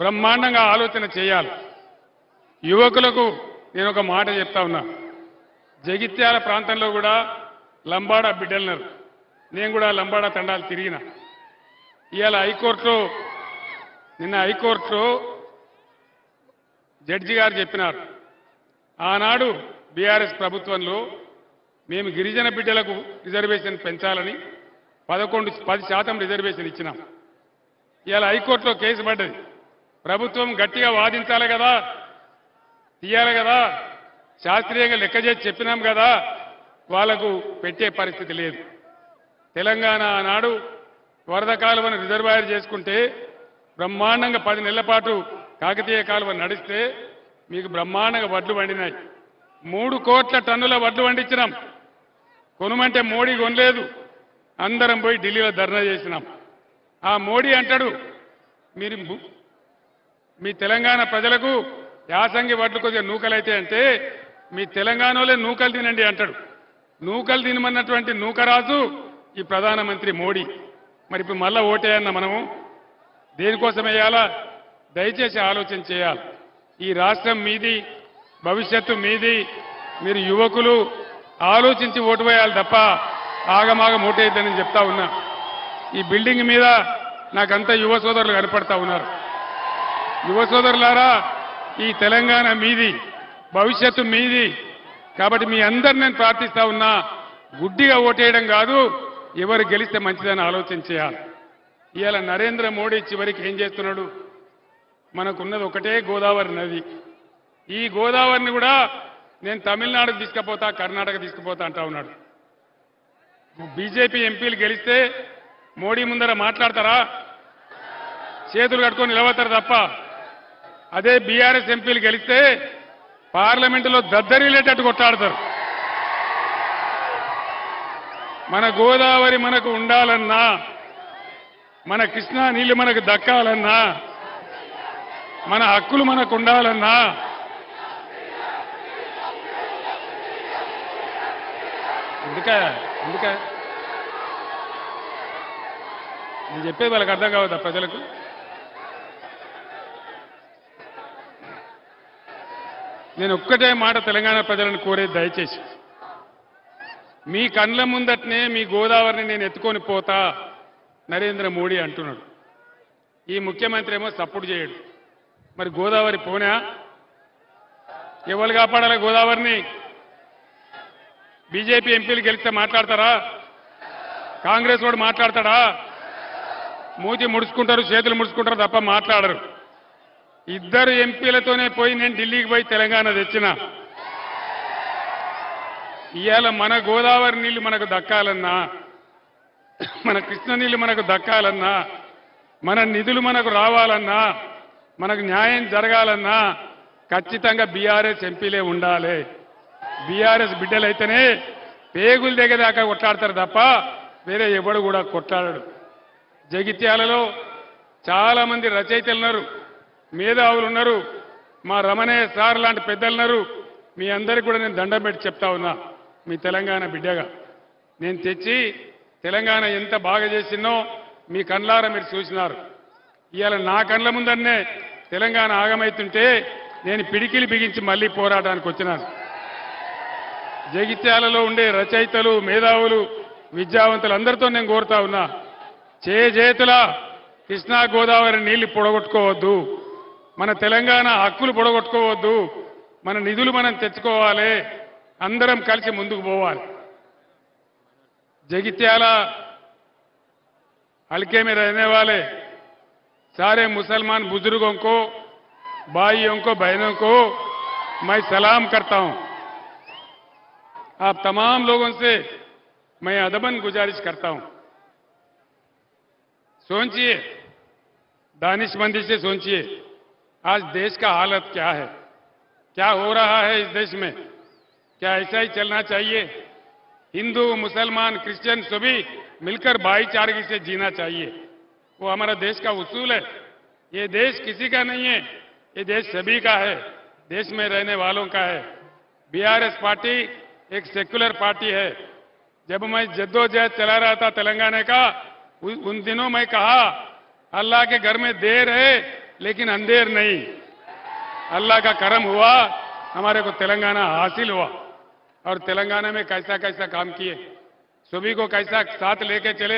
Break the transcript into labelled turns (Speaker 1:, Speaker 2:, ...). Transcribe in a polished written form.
Speaker 1: బ్రహ్మాండంగా ఆలోచన చేయాలి. యువకులకు నేను ఒక మాట చెప్తా ఉన్నా. జగిత్యాల ప్రాంతంలో కూడా లంబాడా బిడ్డలున్నారు. నేను కూడా లంబాడా తండాలు తిరిగిన. ఇవాళ నిన్న హైకోర్టులో జడ్జి గారు చెప్పినారు, ఆనాడు బీఆర్ఎస్ ప్రభుత్వంలో మేము గిరిజన బిడ్డలకు రిజర్వేషన్ పెంచాలని 10% రిజర్వేషన్ ఇచ్చినాం. ఇవాళ హైకోర్టులో కేసు పడ్డది. ప్రభుత్వం గట్టిగా వాదించాలి కదా, తీయాలి కదా, శాస్త్రీయంగా లెక్క చేసి చెప్పినాం కదా, వాళ్లకు పెట్టే పరిస్థితి లేదు. తెలంగాణ ఆనాడు వరద కాలువను రిజర్వాయర్ చేసుకుంటే బ్రహ్మాండంగా 10 నెలల పాటు కాకతీయ కాలువ నడిస్తే మీకు బ్రహ్మాండంగా వడ్లు వండినాయి. 3 కోట్ల టన్నుల వడ్లు వండించినాం. కొనుమంటే మోడీ కొనలేదు. అందరం పోయి ఢిల్లీలో ధర్నా చేసినాం. ఆ మోడీ అంటాడు, మీరు మీ తెలంగాణ ప్రజలకు యాసంగి వడ్లు కొద్దిగా నూకలైతే అంటే మీ తెలంగాణలో నూకలు తినండి అంటాడు. నూకలు తినమన్నటువంటి నూకరాజు ఈ ప్రధానమంత్రి మోడీ. మరి ఇప్పుడు మళ్ళా ఓటేయన్న మనము దేనికోసం వేయాలా? దయచేసి ఆలోచన చేయాలి. ఈ రాష్ట్రం మీది, భవిష్యత్తు మీది. మీరు యువకులు ఆలోచించి ఓటు వేయాలి తప్ప ఆగమాగం ఓటేయద్దని చెప్తా ఉన్నా. ఈ బిల్డింగ్ మీద నాకంతా యువ సోదరులు కనపడతా ఉన్నారు. యువ సోదరులారా, ఈ తెలంగాణ మీది, భవిష్యత్తు మీది. కాబట్టి మీ అందరిని నేను ప్రార్థిస్తా ఉన్నా, గుడ్డిగా ఓటేయడం కాదు, ఎవరు గెలిస్తే మంచిదని ఆలోచన చేయాలి. ఇవాళ నరేంద్ర మోడీ చివరికి ఏం చేస్తున్నాడు? మనకున్నది ఒకటే గోదావరి నది. ఈ గోదావరిని కూడా నేను తమిళనాడుకు తీసుకుపోతా, కర్ణాటక తీసుకుపోతా అంటా ఉన్నాడు. బీజేపీ ఎంపీలు గెలిస్తే మోడీ ముందర మాట్లాడతారా? చేతులు కట్టుకొని నిలబడతారు తప్ప. అదే బీఆర్ఎస్ ఎంపీలు గెలిస్తే పార్లమెంటులో దద్దరిల్లేటట్టు కొట్లాడతారు. మన గోదావరి మనకు ఉండాలన్నా, మన కృష్ణా నీళ్లు మనకు దక్కాలన్నా, మన హక్కులు మనకు ఉండాలన్నా ఎందుక నేను చెప్పేది వాళ్ళకి అర్థం కావద్దా ప్రజలకు? నేను ఒక్కటే మాట తెలంగాణ ప్రజలను కోరేది, దయచేసి మీ కండ్ల ముందటనే మీ గోదావరిని నేను ఎత్తుకొని పోతా నరేంద్ర మోడీ అంటున్నాడు. ఈ ముఖ్యమంత్రి ఏమో సపోర్ట్ చేయడు. మరి గోదావరి పోనా? ఎవరు కాపాడాలి గోదావరిని? బీజేపీ ఎంపీలు గెలిస్తే మాట్లాడతారా? కాంగ్రెస్ వాడు మాట్లాడతాడా? మూతి ముడుచుకుంటారు, చేతులు ముడుచుకుంటారు తప్ప మాట్లాడరు. ఇద్దరు ఎంపీలతోనే పోయి నేను ఢిల్లీకి పోయి తెలంగాణ తెచ్చిన. ఇవాళ మన గోదావరి నీళ్లు మనకు దక్కాలన్నా, మన కృష్ణ నీళ్లు మనకు దక్కాలన్నా, మన నిధులు మనకు రావాలన్నా, మనకు న్యాయం జరగాలన్నా ఖచ్చితంగా బీఆర్ఎస్ ఎంపీలే ఉండాలి. బీఆర్ఎస్ బిడ్డలైతేనే పేగుల దగ్గర దాకా కొట్లాడతారు తప్ప వేరే ఎవడు కూడా కొట్లాడడు. జగిత్యాలలో చాలా మంది రచయితలు ఉన్నారు, మేధావులు ఉన్నారు, మా రమణయ్య సార్ లాంటి పెద్దలున్నారు. మీ అందరికీ కూడా నేను దండం పెట్టి చెప్తా ఉన్నా, మీ తెలంగాణ బిడ్డగా నేను తెచ్చి తెలంగాణ ఎంత బాగా చేసినో మీ కళ్ళారా మీరు చూసినారు. ఇవాళ నా కళ్ళ ముందరనే తెలంగాణ ఆగమైతుంటే నేను పిడికిలి బిగించి మళ్ళీ పోరాటానికి వచ్చినాను. జగిత్యాలలో ఉండే రచయితలు, మేధావులు, విద్యావంతులు అందరితో నేను కోరుతా ఉన్నా, చేతుల కృష్ణా గోదావరి నీళ్లు పొడగొట్టుకోవద్దు, మన తెలంగాణ హక్కులు పొడగొట్టుకోవద్దు, మన నిధులు మనం తెచ్చుకోవాలి, అందరం కలిసి ముందుకు పోవాలి. जगित्याला हल्के में रहने वाले सारे मुसलमान बुजुर्गों को, भाइयों को, बहनों को मैं सलाम करता हूं। आप तमाम लोगों से मैं अदबन गुजारिश करता हूं, सोचिए, दानिशमंदी से सोचिए, आज देश का हालत क्या है, क्या हो रहा है इस देश में, क्या ऐसा ही चलना चाहिए? हिंदू, मुसलमान, क्रिश्चियन सभी मिलकर भाईचारे से जीना चाहिए, वो हमारा देश का उसूल है। ये देश किसी का नहीं है, ये देश सभी का है, देश में रहने वालों का है। बीआरएस पार्टी एक सेक्युलर पार्टी है। जब मैं जद्दोजहद चला रहा था तेलंगाना का, उन दिनों मैं कहा अल्लाह के घर में देर है लेकिन अंधेर नहीं, अल्लाह का करम हुआ, हमारे को तेलंगाना हासिल हुआ। और तेलंगाना में कैसा कैसा काम किए, सभी को कैसा साथ लेके चले।